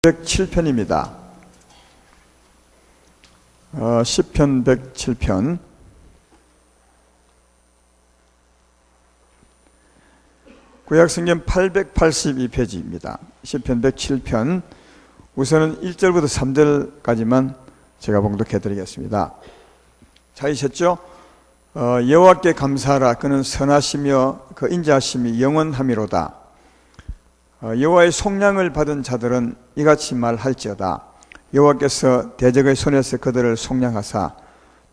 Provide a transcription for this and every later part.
107편입니다. 시편 107편. 구약성경 882페이지입니다. 시편 107편. 우선은 1절부터 3절까지만 제가 봉독해 드리겠습니다. 찾으셨죠? 여호와께 감사하라. 그는 선하시며 그 인자하심이 영원하미로다. 여호와의 속량을 받은 자들은 이같이 말할지어다. 여호와께서 대적의 손에서 그들을 속량하사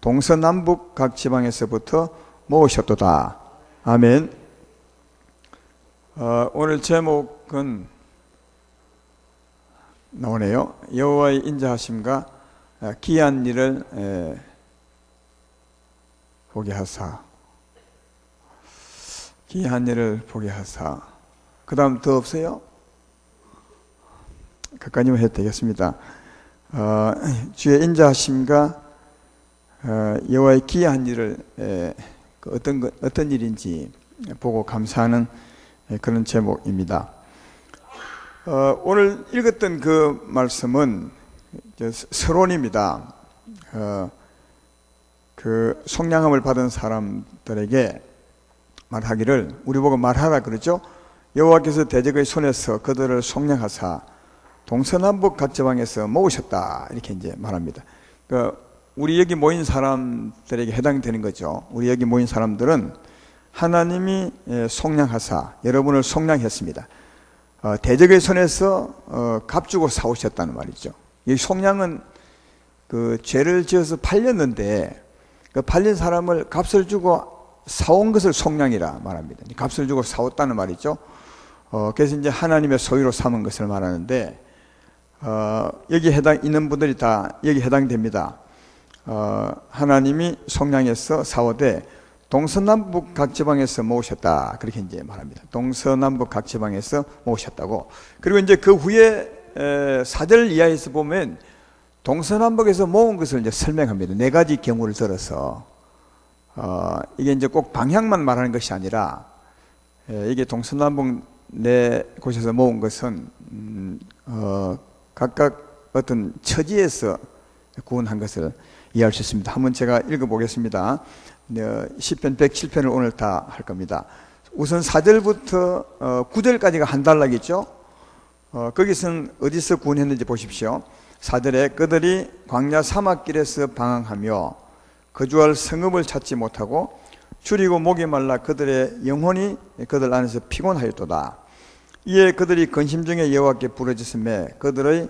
동서남북 각 지방에서부터 모으셨도다. 아멘. 오늘 제목은 나오네요. 여호와의 인자하심과 기이한 일을 보게 하사. 기이한 일을 보게 하사. 그 다음 더 없어요? 그까지만 해도 되겠습니다. 주의 인자하심과 여호와의 기이한 일을 어떤 일인지 보고 감사하는 그런 제목입니다. 오늘 읽었던 그 말씀은 서론입니다. 그 속량함을 받은 사람들에게 말하기를, 우리 보고 말하라 그러죠. 여호와께서 대적의 손에서 그들을 속량하사 동서남북 각 지방에서 모으셨다, 이렇게 이제 말합니다. 우리 여기 모인 사람들에게 해당되는 거죠. 우리 여기 모인 사람들은 하나님이 속량하사 여러분을 속량했습니다. 대적의 손에서 값주고 사오셨다는 말이죠. 이 속량은 그 죄를 지어서 팔렸는데 그 팔린 사람을 값을 주고 사온 것을 속량이라 말합니다. 값을 주고 사왔다는 말이죠. 그래서 이제 하나님의 소유로 삼은 것을 말하는데, 여기 있는 분들이 다 여기 해당됩니다. 하나님이 속량해서 사오되 동서남북 각 지방에서 모으셨다, 그렇게 이제 말합니다. 동서남북 각 지방에서 모으셨다고. 그리고 이제 그 후에 4절 이하에서 보면 동서남북에서 모은 것을 이제 설명합니다. 4가지 경우를 들어서. 이게 이제 꼭 방향만 말하는 것이 아니라, 이게 동서남북 4곳에서 모은 것은 각각 어떤 처지에서 구원한 것을 이해할 수 있습니다. 한번 제가 읽어보겠습니다. 시편 107편을 오늘 다 할 겁니다. 우선 4절부터 9절까지가 한 단락이죠. 거기서는 어디서 구원했는지 보십시오. 4절에 그들이 광야 사막길에서 방황하며 거주할 성읍을 찾지 못하고 줄이고 목이 말라 그들의 영혼이 그들 안에서 피곤하였도다. 이에 그들이 근심 중에 여호와께 부르짖음에 그들의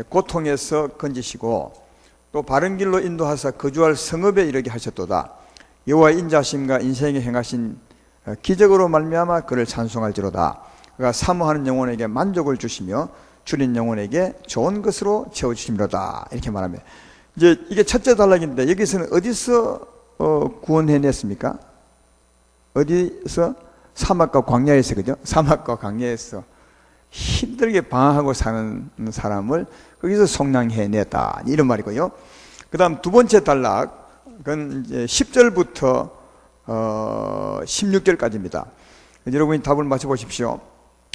고통에서 건지시고 또 바른 길로 인도하사 거주할 성읍에 이르게 하셨도다. 여호와의 인자하심과 인생에 행하신 기적으로 말미암아 그를 찬송할지로다. 그가 사모하는 영혼에게 만족을 주시며 줄인 영혼에게 좋은 것으로 채워주심이로다, 이렇게 말합니다. 이제 이게 첫째 단락인데, 여기서는 어디서 구원해냈습니까? 어디서? 사막과 광야에서, 그죠? 사막과 광야에서 힘들게 방황하고 사는 사람을 거기서 속량해냈다, 이런 말이고요. 그 다음 두 번째 단락, 그건 이제 10절부터 16절까지입니다. 여러분이 답을 맞춰보십시오.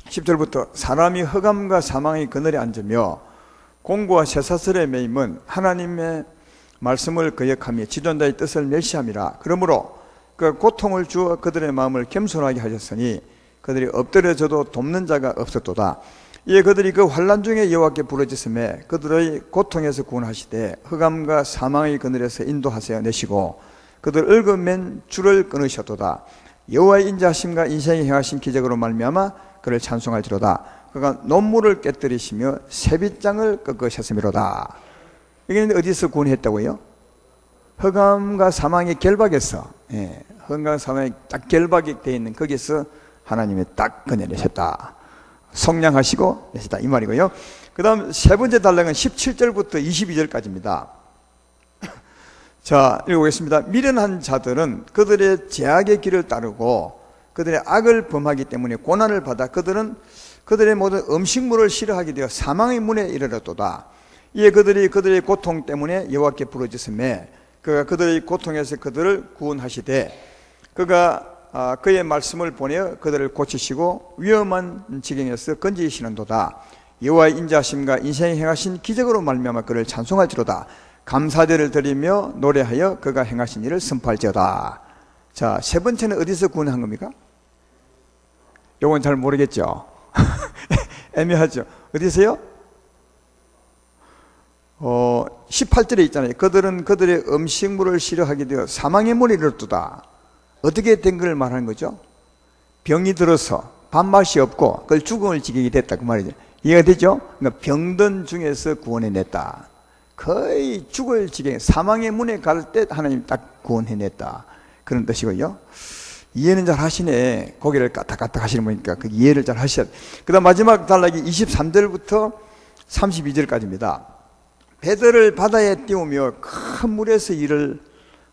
10절부터 사람이 흑암과 사망의 그늘에 앉으며 공고와 쇠사슬에 매임은 하나님의 말씀을 거역하며 지존자의 뜻을 멸시함이라. 그러므로 그 고통을 주어 그들의 마음을 겸손하게 하셨으니 그들이 엎드려져도 돕는 자가 없었도다. 이에 그들이 그 환난 중에 여호와께 부르짖음에 그들의 고통에서 구원하시되 흑암과 사망의 그늘에서 인도하세요 내시고 그들 얽어맨 줄을 끊으셨도다. 여호와의 인자하심과 인생에 행하신 기적으로 말미암아 그를 찬송할지로다. 그가 논물을 깨뜨리시며 세빗장을 꺾으셨음이로다. 이게 어디서 구원했다고요? 흑암과 사망의 결박에서, 흑암과 사망의 딱 결박이 되어 있는 거기서 하나님이 딱 꺼내내셨다. 속량하시고 내셨다, 이 말이고요. 그 다음 세 번째 단락은 17절부터 22절까지입니다. 자, 읽어보겠습니다. 미련한 자들은 그들의 제약의 길을 따르고 그들의 악을 범하기 때문에 고난을 받아 그들의 모든 음식물을 싫어하게 되어 사망의 문에 이르렀도다. 이에 그들이 그들의 고통 때문에 여호와께 부르짖음에 그가 그들의 고통에서 그들을 구원하시되 그가 그의 말씀을 보내어 그들을 고치시고 위험한 지경에서 건지시는도다. 여호와의 인자하심과 인생에 행하신 기적으로 말미암아 그를 찬송할지로다. 감사제를 드리며 노래하여 그가 행하신 일을 선포할지어다. 자, 세 번째는 어디서 구원한 겁니까? 요건 잘 모르겠죠. 애매하죠. 어디서요? 18절에 있잖아요. 그들은 그들의 음식물을 싫어하게 되어 사망의 문에 이르렀도다. 어떻게 된 걸 말하는 거죠? 병이 들어서 밥맛이 없고 그걸 죽음을 지게 됐다 그 말이죠. 이해가 되죠? 그러니까 병든 중에서 구원해냈다. 거의 죽을 지경, 사망의 문에 갈 때 하나님 딱 구원해냈다. 그런 뜻이고요. 이해는 잘 하시네. 고개를 까딱까딱 하시는 분이니까 그 이해를 잘 하셔야 돼. 그 다음 마지막 단락이 23절부터 32절까지입니다. 배들을 바다에 띄우며 큰 물에서 일을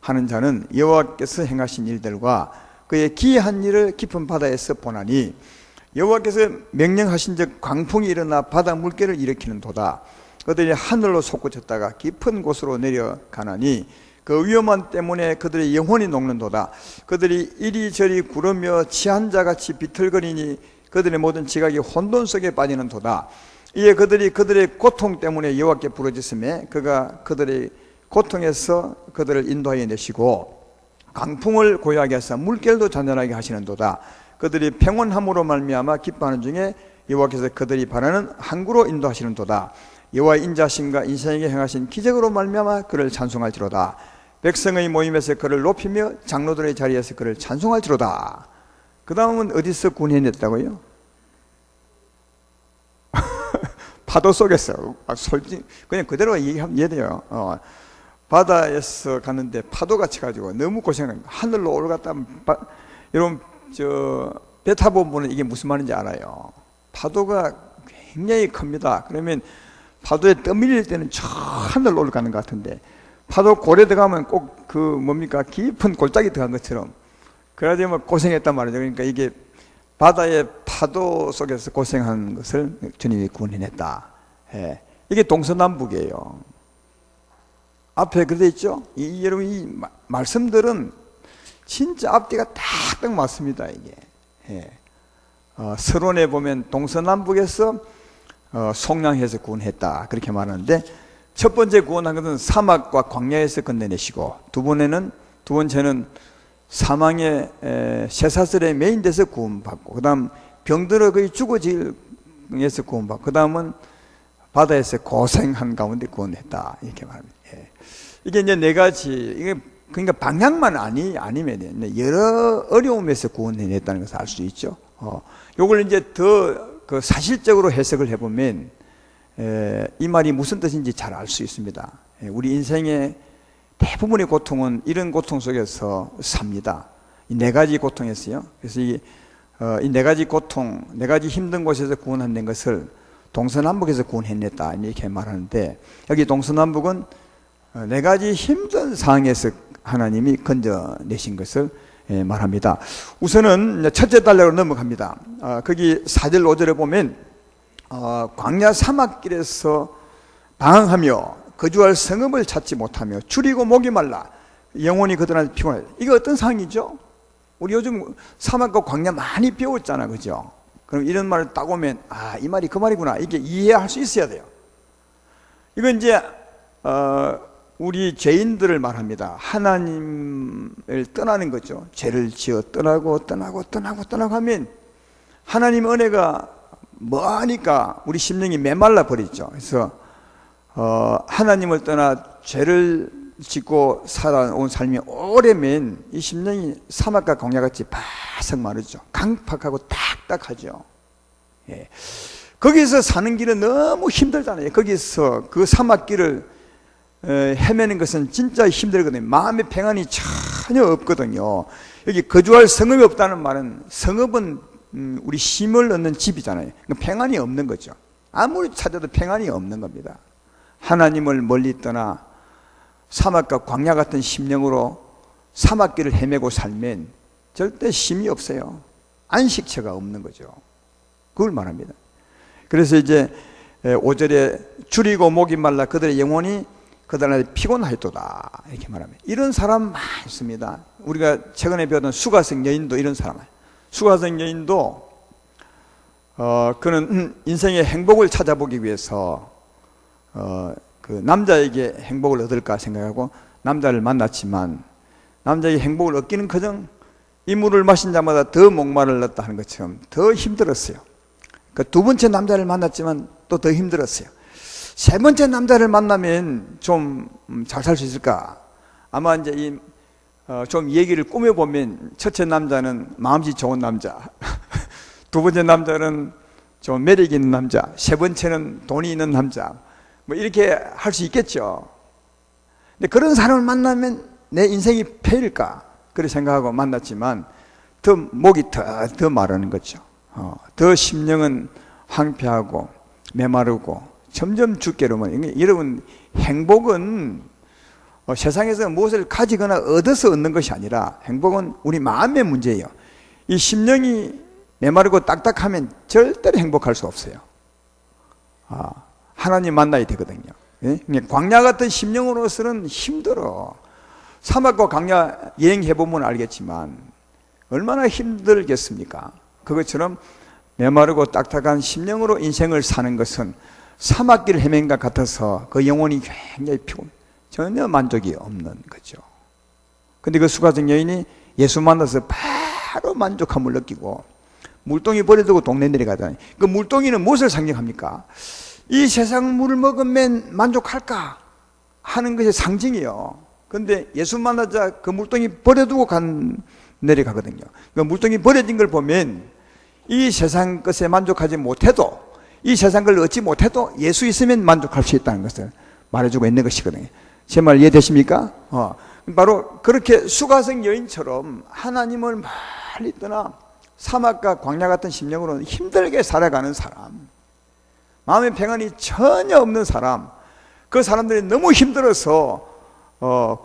하는 자는 여호와께서 행하신 일들과 그의 기이한 일을 깊은 바다에서 보나니 여호와께서 명령하신 즉 광풍이 일어나 바다 물결을 일으키는 도다. 그들이 하늘로 솟구쳤다가 깊은 곳으로 내려가나니 그 위험한 때문에 그들의 영혼이 녹는도다. 그들이 이리저리 구르며 취한 자같이 비틀거리니 그들의 모든 지각이 혼돈 속에 빠지는 도다. 이에 그들이 그들의 고통 때문에 여호와께 부르짖음에 그가 그들의 고통에서 그들을 인도하여 내시고 강풍을 고요하게 하사 물결도 잔잔하게 하시는도다. 그들이 평온함으로 말미암아 기뻐하는 중에 여호와께서 그들이 바라는 항구로 인도하시는도다. 여호와의 인자하심과 인생에게 행하신 기적으로 말미암아 그를 찬송할지로다. 백성의 모임에서 그를 높이며 장로들의 자리에서 그를 찬송할지로다. 그 다음은 어디서 구원해냈다고요? 파도 속에서. 솔직히 그냥 그대로 얘기하면 이해돼요. 바다에서 갔는데 파도가 쳐가지고 너무 고생합니다. 하늘로 올라갔다. 여러분 배 타본 분은 이게 무슨 말인지 알아요. 파도가 굉장히 큽니다. 그러면 파도에 떠밀릴 때는 저 하늘로 올라가는 것 같은데 파도 고래 들어가면 꼭 그 뭡니까 깊은 골짜기 들어간 것처럼 그래야지 뭐 고생했단 말이죠. 그러니까 이게 바다의 파도 속에서 고생한 것을 주님이 구원해냈다. 예. 이게 동서남북이에요. 앞에 그래 있죠. 여러분 이 말씀들은 진짜 앞뒤가 딱 맞습니다. 이게 예. 서론에 보면 동서남북에서 속량해서 구원했다 그렇게 말하는데 첫 번째 구원한 것은 사막과 광야에서 건너내시고 두 번째는 사망의 쇠사슬에 메인 데서 구원받고 그 다음 병들어 거의 죽어질에서 구원받고 그 다음은 바다에서 고생한 가운데 구원했다 이렇게 말합니다. 예. 이게 이제 네 가지 이게 그러니까 방향만 아니면 여러 어려움에서 구원해냈다는 것을 알 수 있죠. 요걸 이제 더 그 사실적으로 해석을 해보면 이 말이 무슨 뜻인지 잘 알 수 있습니다. 우리 인생의 대부분의 고통은 이런 고통 속에서 삽니다. 이 네 가지 고통에서요. 그래서 이 네 가지 고통, 네 가지 힘든 곳에서 구원한 것을 동서남북에서 구원해냈다 이렇게 말하는데 여기 동서남북은 네 가지 힘든 상황에서 하나님이 건져내신 것을 말합니다. 우선은 첫째 단락으로 넘어갑니다. 거기 4절 5절에 보면 광야 사막길에서 방황하며 거주할 성읍을 찾지 못하며 줄이고 목이 말라 영혼이 그들한테 피곤하다. 이게 어떤 상황이죠? 우리 요즘 사막과 광야 많이 배웠잖아, 그죠? 그럼 이런 말을 딱 오면 이 말이 그 말이구나 이게 이해할 수 있어야 돼요. 이건 이제 우리 죄인들을 말합니다. 하나님을 떠나는 거죠. 죄를 지어 떠나고 하면 하나님 은혜가 뭐하니까 우리 심령이 메말라 버리죠. 그래서 하나님을 떠나 죄를 짓고 살아온 삶이 오래면 이 심령이 사막과 광야같이 바싹 마르죠. 강팍하고 딱딱하죠. 예. 거기서 사는 길은 너무 힘들잖아요. 거기서 그 사막길을 헤매는 것은 진짜 힘들거든요. 마음의 평안이 전혀 없거든요. 여기 거주할 성읍이 없다는 말은 성읍은 우리 쉼을 얻는 집이잖아요. 평안이 없는 거죠. 아무리 찾아도 평안이 없는 겁니다. 하나님을 멀리 떠나 사막과 광야 같은 심령으로 사막길을 헤매고 살면 절대 쉼이 없어요. 안식처가 없는 거죠. 그걸 말합니다. 그래서 이제 5절에 줄이고 목이 말라 그들의 영혼이 그들한테 피곤하였도다 이렇게 말합니다. 이런 사람 많습니다. 우리가 최근에 배웠던 수가성 여인도 이런 사람. 수가성 여인도 그는 인생의 행복을 찾아보기 위해서 그 남자에게 행복을 얻을까 생각하고 남자를 만났지만 남자에게 행복을 얻기는커녕 이 물을 마신 자마다 더 목마르렀다 하는 것처럼 더 힘들었어요. 그 두 번째 남자를 만났지만 또 더 힘들었어요. 세 번째 남자를 만나면 좀 잘 살 수 있을까? 아마 이제 좀 얘기를 꾸며보면 첫째 남자는 마음씨 좋은 남자, 두 번째 남자는 좀 매력 있는 남자, 세 번째는 돈이 있는 남자, 뭐 이렇게 할 수 있겠죠. 근데 그런 사람을 만나면 내 인생이 패일까? 그렇게 생각하고 만났지만 더 목이 더 마르는 거죠. 더 심령은 황폐하고 메마르고 점점 죽게로만. 여러분, 행복은 세상에서 무엇을 가지거나 얻어서 얻는 것이 아니라 행복은 우리 마음의 문제예요. 이 심령이 메마르고 딱딱하면 절대로 행복할 수 없어요. 하나님 만나야 되거든요. 광야 같은 심령으로서는 힘들어. 사막과 광야 여행해보면 알겠지만 얼마나 힘들겠습니까? 그것처럼 메마르고 딱딱한 심령으로 인생을 사는 것은 사막길 헤맨 것 같아서 그 영혼이 굉장히 피곤해. 전혀 만족이 없는 거죠. 근데 그 수가성 여인이 예수 만나서 바로 만족함을 느끼고 물동이 버려두고 동네 내려가잖아요. 그 물동이는 무엇을 상징합니까? 이 세상 물을 먹으면 만족할까 하는 것이 상징이에요. 근데 예수 만나자 그 물동이 버려두고 내려가거든요. 그 물동이 버려진 걸 보면 이 세상 것에 만족하지 못해도, 이 세상 걸 얻지 못해도 예수 있으면 만족할 수 있다는 것을 말해주고 있는 것이거든요. 제 말 이해되십니까? 바로 그렇게 수가성 여인처럼 하나님을 멀리 떠나 사막과 광야 같은 심령으로 힘들게 살아가는 사람, 마음의 평안이 전혀 없는 사람, 그 사람들이 너무 힘들어서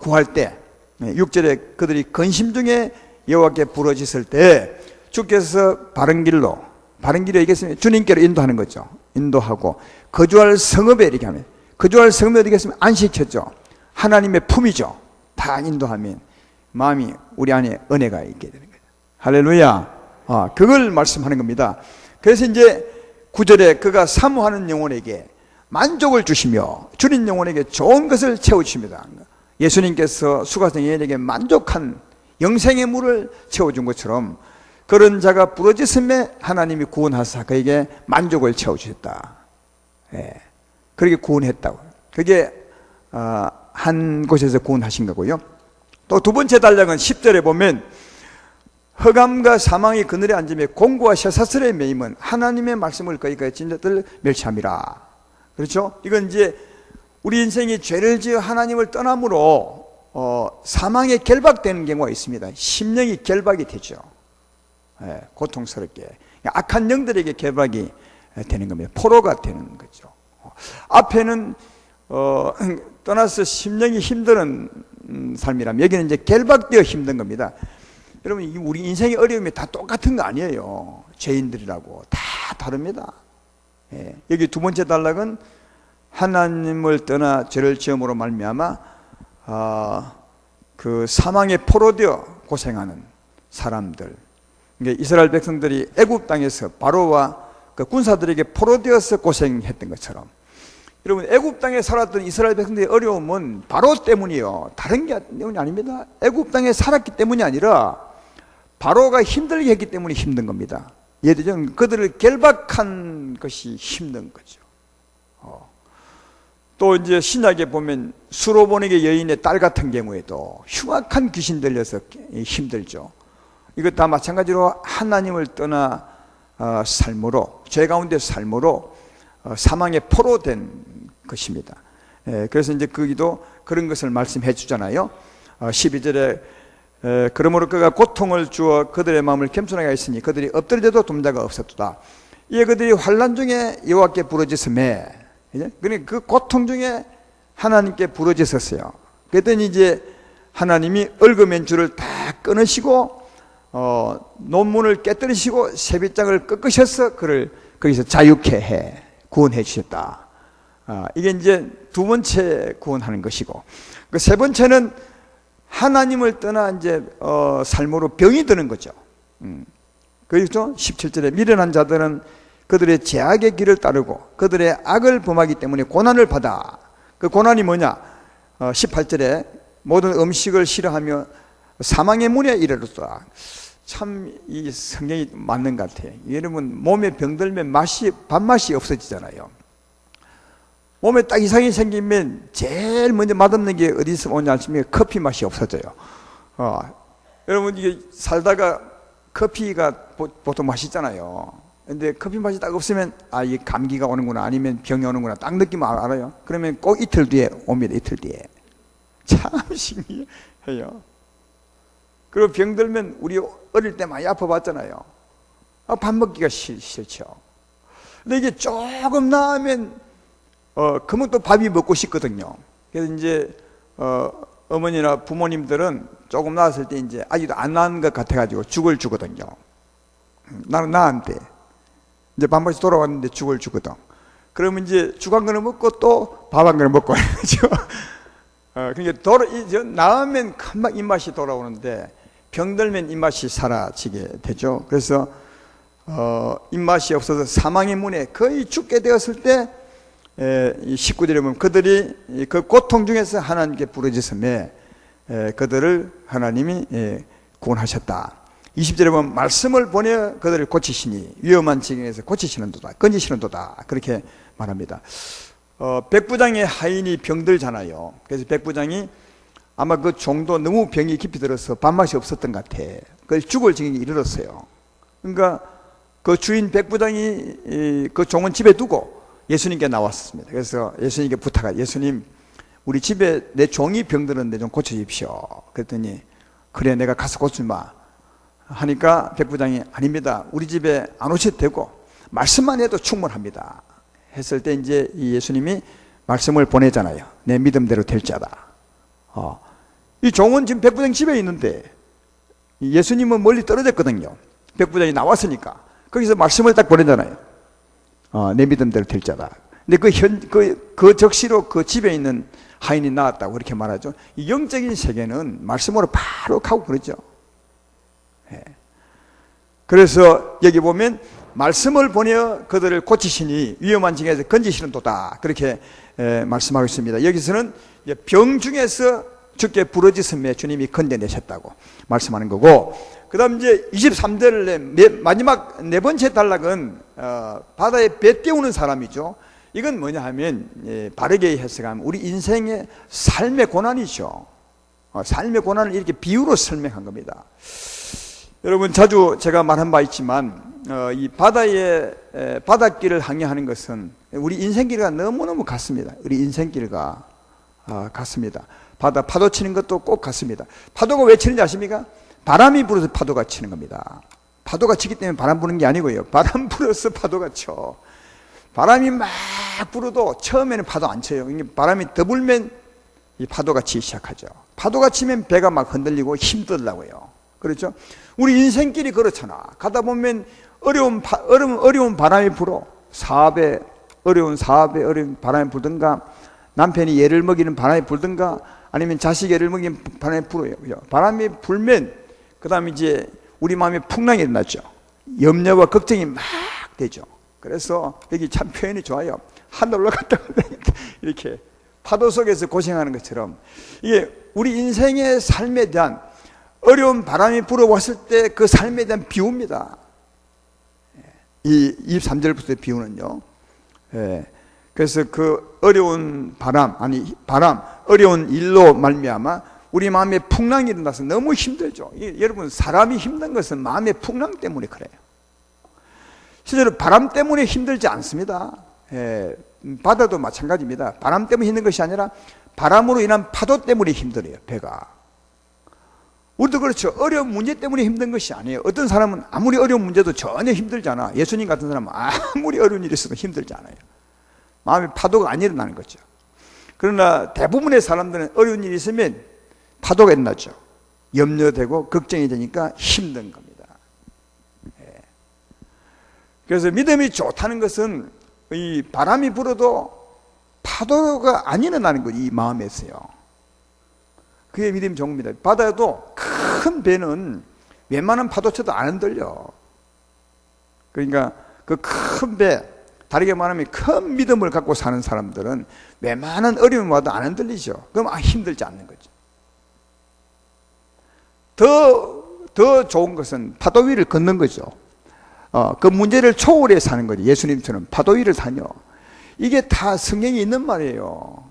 구할 때 6절에 그들이 근심 중에 여호와께 부르짖을 때 주께서 바른 길로 얘기했으면 주님께로 인도하는 거죠. 인도하고 거주할 성읍에 이렇게 하면, 거주할 성읍에 이렇게 했으면 안식처죠. 하나님의 품이죠. 다 인도하면 마음이 우리 안에 은혜가 있게 되는 거죠. 할렐루야. 그걸 말씀하는 겁니다. 그래서 이제 9절에 그가 사모하는 영혼에게 만족을 주시며 주린 영혼에게 좋은 것을 채워주십니다. 예수님께서 수가성 여인에게 만족한 영생의 물을 채워준 것처럼 그런 자가 부르짖음에 하나님이 구원하사 그에게 만족을 채워주셨다. 그렇게 구원했다고. 그게 한 곳에서 구원하신 거고요. 또 두 번째 단락은 10절에 보면 흑암과 사망의 그늘에 앉으며 공고와 쇠사슬에 매임은 하나님의 말씀을 거기까지 진자들 멸시함이라. 그렇죠? 이건 이제 우리 인생이 죄를 지어 하나님을 떠남으로 사망에 결박되는 경우가 있습니다. 심령이 결박이 되죠. 고통스럽게 악한 영들에게 결박이 되는 겁니다. 포로가 되는 거죠. 앞에는 떠나서 심령이 힘든 삶이라면 여기는 이제 결박되어 힘든 겁니다. 여러분, 우리 인생의 어려움이 다 똑같은 거 아니에요. 죄인들이라고 다 다릅니다. 여기 두 번째 단락은 하나님을 떠나 죄를 지음으로 말미암아 그 사망의 포로되어 고생하는 사람들. 그러니까 이스라엘 백성들이 애굽 땅에서 바로와 그 군사들에게 포로되어서 고생했던 것처럼, 여러분, 애굽 땅에 살았던 이스라엘 백성들의 어려움은 바로 때문이에요. 다른 게 아닙니다. 애굽 땅에 살았기 때문이 아니라 바로가 힘들게 했기 때문에 힘든 겁니다. 예를 들면 그들을 결박한 것이 힘든 거죠. 또 이제 신약에 보면 수로보닉의 여인의 딸 같은 경우에도 흉악한 귀신 들려서 힘들죠. 이것 다 마찬가지로 하나님을 떠나 삶으로, 죄 가운데 삶으로 사망의 포로된 것입니다. 그래서 이제 거기도 그런 것을 말씀해 주잖아요. 12절에 그러므로 그가 고통을 주어 그들의 마음을 겸손하게 했으니 그들이 엎드려도 돕자가 없었도다. 이에 그들이 환난 중에 여호와께 부르짖음에, 그러니까 그 고통 중에 하나님께 부르짖었어요. 그랬더니 이제 하나님이 얽어맨줄을 다 끊으시고 논문을 깨뜨리시고 세빗장을 꺾으셔서 그를 거기서 자유케 해 구원해 주셨다. 이게 이제 두 번째 구원하는 것이고, 그 세 번째는 하나님을 떠나 이제 삶으로 병이 드는 거죠. 그렇죠? 17절에 미련한 자들은 그들의 죄악의 길을 따르고 그들의 악을 범하기 때문에 고난을 받아. 그 고난이 뭐냐? 18절에 모든 음식을 싫어하며 사망의 문에 이르렀다. 참 이 성경이 맞는 것 같아요. 여러분 몸에 병들면 밥맛이 없어지잖아요. 몸에 딱 이상이 생기면 제일 먼저 맛없는 게 어디서 오냐 하시면 커피 맛이 없어져요. 여러분 이게 살다가 커피가 보통 맛있잖아요. 근데 커피 맛이 딱 없으면 이 감기가 오는구나 아니면 병이 오는구나 딱 느끼면 알아요. 그러면 꼭 이틀 뒤에 옵니다. 이틀 뒤에. 참 신기해요. 그리고 병들면 우리 어릴 때 많이 아파봤잖아요. 밥 먹기가 싫죠. 근데 이게 조금 나으면 그러면 또 밥이 먹고 싶거든요. 그래서 이제 어머니나 부모님들은 조금 나았을 때 이제 아직도 안 나은 것 같아가지고 죽을 주거든요. 나는 나한테 이제 밥맛이 돌아왔는데 죽을 주거든. 그러면 이제 죽 한 그릇 먹고 또 밥 한 그릇 먹고 그렇죠. 그러니까 나으면 금방 입맛이 돌아오는데 병들면 입맛이 사라지게 되죠. 그래서 입맛이 없어서 사망의 문에 거의 죽게 되었을 때 19절에 보면 그들이 그 고통 중에서 하나님께 부르짖음에 그들을 하나님이 구원하셨다. 20절에 보면 말씀을 보내 그들을 고치시니 위험한 지경에서 고치시는도다 건지시는도다 그렇게 말합니다. 백부장의 하인이 병들잖아요. 그래서 백부장이 아마 그 종도 너무 병이 깊이 들어서 밥맛이 없었던 것 같아. 그래서 죽을 지경에 이르렀어요. 그러니까 그 주인 백부장이 그 종은 집에 두고 예수님께 나왔습니다. 그래서 예수님께 부탁하죠. 예수님, 우리 집에 내 종이 병들었는데 좀 고쳐주십시오. 그랬더니 그래 내가 가서 고쳐주마 하니까 백부장이 아닙니다. 우리 집에 안 오셔도 되고 말씀만 해도 충분합니다. 했을 때 이제 이 예수님이 말씀을 보내잖아요. 내 믿음대로 될 자다. 이 종은 지금 백부장 집에 있는데 예수님은 멀리 떨어졌거든요. 백부장이 나왔으니까 거기서 말씀을 딱 보내잖아요. 내 믿음대로 될 자다. 근데 그 적시로 그 집에 있는 하인이 나왔다고 그렇게 말하죠. 이 영적인 세계는 말씀으로 바로 가고 그러죠. 그래서 여기 보면 말씀을 보내어 그들을 고치시니 위험한 지경에서 건지시는도다 그렇게 말씀하고 있습니다. 여기서는 병 중에서 주께 부르짖음에 주님이 건져내셨다고 말씀하는 거고, 그 다음 이제 23절 마지막 네 번째 단락은 바다에 배 띄우는 사람이죠. 이건 뭐냐 하면 바르게 해석하면 우리 인생의 삶의 고난이죠. 삶의 고난을 이렇게 비유로 설명한 겁니다. 여러분 자주 제가 말한 바 있지만 이 바닷길을 항해하는 것은 우리 인생길과 너무너무 같습니다. 우리 인생길과 같습니다. 파도 치는 것도 꼭 같습니다. 파도가 왜 치는지 아십니까? 바람이 불어서 파도가 치는 겁니다. 파도가 치기 때문에 바람 부는 게 아니고요. 바람 불어서 파도가 쳐. 바람이 막 불어도 처음에는 파도 안 쳐요. 바람이 더 불면 이 파도가 치기 시작하죠. 파도가 치면 배가 막 흔들리고 힘들다고요. 그렇죠? 우리 인생길이 그렇잖아. 가다 보면 어려운 바람이 불어. 어려운 바람이 불든가, 남편이 애를 먹이는 바람이 불든가, 아니면 자식이 애를 먹이는 바람이 불어요. 바람이 불면 그 다음에 이제 우리 마음에 풍랑이 일어나죠. 염려와 걱정이 막 되죠. 그래서 여기 참 표현이 좋아요. 하늘 올라갔다 이렇게 파도 속에서 고생하는 것처럼 이게 우리 인생의 삶에 대한 어려운 바람이 불어왔을 때 그 삶에 대한 비유입니다. 이 23절부터 비유는요. 그래서 그 어려운 어려운 일로 말미암아 우리 마음에 풍랑이 일어나서 너무 힘들죠. 여러분 사람이 힘든 것은 마음의 풍랑 때문에 그래요. 실제로 바람 때문에 힘들지 않습니다. 바다도 마찬가지입니다. 바람 때문에 힘든 것이 아니라 바람으로 인한 파도 때문에 힘들어요. 배가. 우리도 그렇죠. 어려운 문제 때문에 힘든 것이 아니에요. 어떤 사람은 아무리 어려운 문제도 전혀 힘들지 않아. 예수님 같은 사람은 아무리 어려운 일이 있어도 힘들지 않아요. 마음에 파도가 안 일어나는 거죠. 그러나 대부분의 사람들은 어려운 일이 있으면 파도가 일어나죠. 염려되고 걱정이 되니까 힘든 겁니다. 그래서 믿음이 좋다는 것은 이 바람이 불어도 파도가 안 일어나는 거죠. 이 마음에서요. 그게 믿음이 좋은 겁니다. 바다에도 큰 배는 웬만한 파도 쳐도 안 흔들려. 그러니까 그 큰 배, 다르게 말하면 큰 믿음을 갖고 사는 사람들은 웬만한 어려움이 와도 안 흔들리죠. 그럼 힘들지 않는 거죠. 더 좋은 것은 파도 위를 걷는 거죠. 그 문제를 초월해 사는 거죠. 예수님처럼 파도 위를 다녀. 이게 다 성경에 있는 말이에요.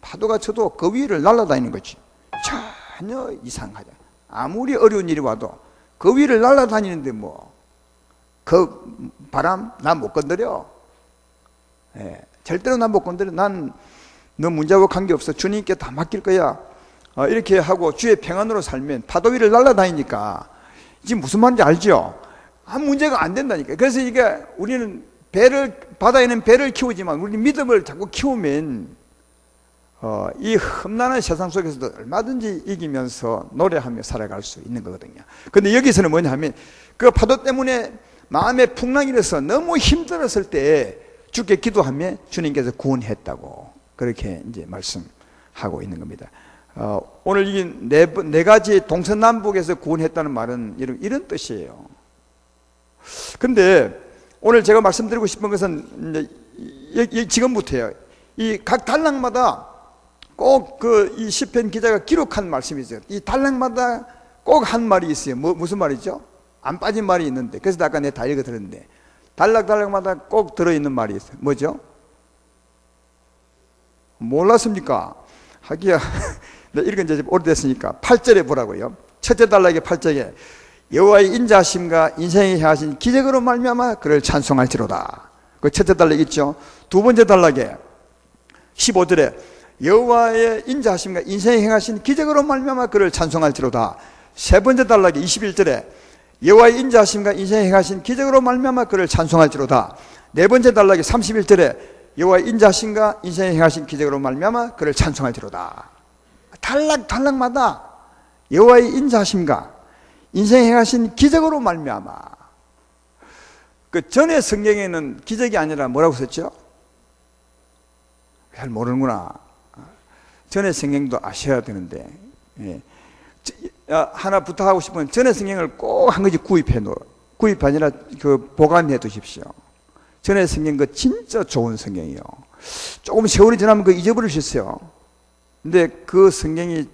파도가 쳐도 그 위를 날아다니는 거지. 전혀 이상하지 않아요. 아무리 어려운 일이 와도 그 위를 날아다니는데 뭐 그 바람 나 못 건드려. 절대로 나 못 건드려. 난 너 문제하고 관계없어. 주님께 다 맡길 거야. 이렇게 하고 주의 평안으로 살면 파도 위를 날아다니니까 지금 무슨 말인지 알죠? 아무 문제가 안 된다니까. 그래서 이게 우리는 바다에는 배를 키우지만 우리 믿음을 자꾸 키우면 이 험난한 세상 속에서도 얼마든지 이기면서 노래하며 살아갈 수 있는 거거든요. 근데 여기서는 뭐냐 하면 그 파도 때문에 마음에 풍랑이 일어서 너무 힘들었을 때 주께 기도하며 주님께서 구원했다고 그렇게 이제 말씀하고 있는 겁니다. 오늘 이 네 가지 동서남북에서 구원했다는 말은 이런 뜻이에요. 근데 오늘 제가 말씀드리고 싶은 것은 이제 지금부터예요. 이 각 단락마다 꼭 이 시편 기자가 기록한 말씀이죠. 이 단락마다 꼭 한 말이 있어요. 무슨 말이죠? 안 빠진 말이 있는데, 그래서 아까 내가 다 읽어 들었는데 단락마다 꼭 들어있는 말이 있어요. 뭐죠? 몰랐습니까? 하기야 네, 읽은 지 오래됐으니까 8절에 보라고요. 첫째 단락의 8절에 여호와의 인자하심과 인생에 행하신 기적으로 말미암아 그를 찬송할지로다. 그 첫째 단락 있죠. 두 번째 단락에 15절에 여호와의 인자하심과 인생에 행하신 기적으로 말미암아 그를 찬송할지로다. 세 번째 단락에 21절에 여호와의 인자하심과 인생에 행하신 기적으로 말미암아 그를 찬송할지로다. 네 번째 단락에 31절에 여호와의 인자하심과 인생에 행하신 기적으로 말미암아 그를 찬송할지로다. 단락마다 여호와의 인자하심과 인생에 행하신 기적으로 말미암아. 그 전에 성경에는 기적이 아니라 뭐라고 썼죠? 잘 모르는구나. 전에 성경도 아셔야 되는데, 하나 부탁하고 싶으면 전에 성경을 꼭 한 가지 구입 아니라 그 보관해 두십시오. 전에 성경 그 진짜 좋은 성경이에요. 조금 세월이 지나면 그 잊어버리셨어요. 근데 그 성경이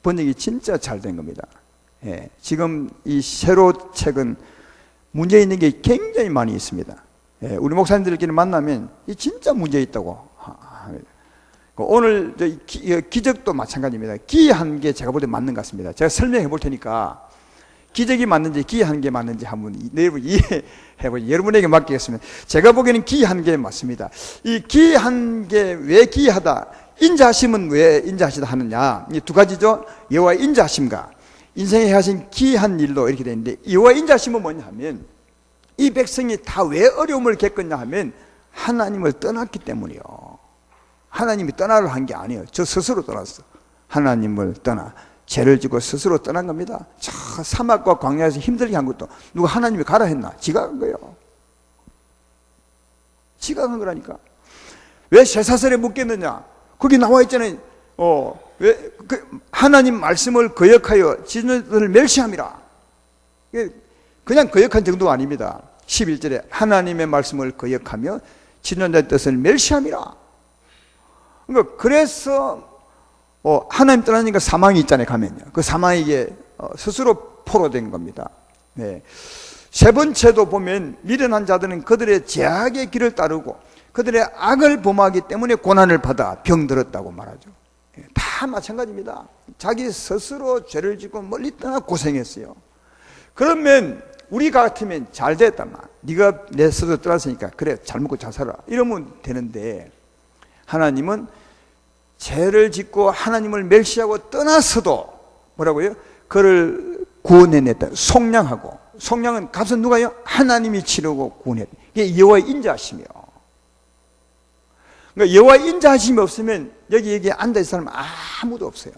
번역이 진짜 잘 된 겁니다. 지금 이 세로 책은 문제 있는 게 굉장히 많이 있습니다. 우리 목사님들끼리 만나면 이 진짜 문제 있다고 합니다. 오늘 기적도 마찬가지입니다. 기이한 게 제가 볼 때 맞는 것 같습니다. 제가 설명해 볼 테니까 기적이 맞는지 기이한 게 맞는지 한번 여러분 이해해 보세요. 여러분에게 맡기겠습니다. 제가 보기에는 기이한 게 맞습니다. 이 기이한 게 왜 기이하다? 인자하심은 왜 인자하시다 하느냐? 이 두 가지죠. 여호와의 인자하심과 인생에 하신 기이한 일로 이렇게 되는데, 여호와의 인자하심은 뭐냐 하면 이 백성이 다 왜 어려움을 겪었냐 하면 하나님을 떠났기 때문이요. 하나님이 떠나려 한 게 아니에요. 저 스스로 떠났어. 하나님을 떠나 죄를 지고 스스로 떠난 겁니다. 저 사막과 광야에서 힘들게 한 것도 누가 하나님이 가라 했나? 지가 간 거예요. 지가 간 거라니까. 왜 쇠사슬에 묶였느냐? 거기 나와 있잖아요. 하나님 말씀을 거역하여 지존자들을 멸시함이라. 그냥 거역한 정도가 아닙니다. 11절에 하나님의 말씀을 거역하며 지존자의 뜻을 멸시함이라. 그러니까 그래서 하나님 떠나니까 사망이 있잖아요. 가면요. 그 사망에게 스스로 포로된 겁니다. 세 번째도 보면 미련한 자들은 그들의 죄악의 길을 따르고 그들의 악을 범하기 때문에 고난을 받아 병들었다고 말하죠. 다 마찬가지입니다. 자기 스스로 죄를 짓고 멀리 떠나 고생했어요. 그러면 우리 같으면 잘 됐단 말. 네가 내 스스로 떠났으니까 그래 잘 먹고 잘 살아 이러면 되는데, 하나님은 죄를 짓고 하나님을 멸시하고 떠나서도 뭐라고요? 그를 구원해냈다. 속량하고, 속량은 값은 누가요? 하나님이 치르고 구원했다. 이게 여호와의 인자하심이요. 그러니까 여호와의 인자하심이 없으면 여기에 앉아있을 사람 아무도 없어요.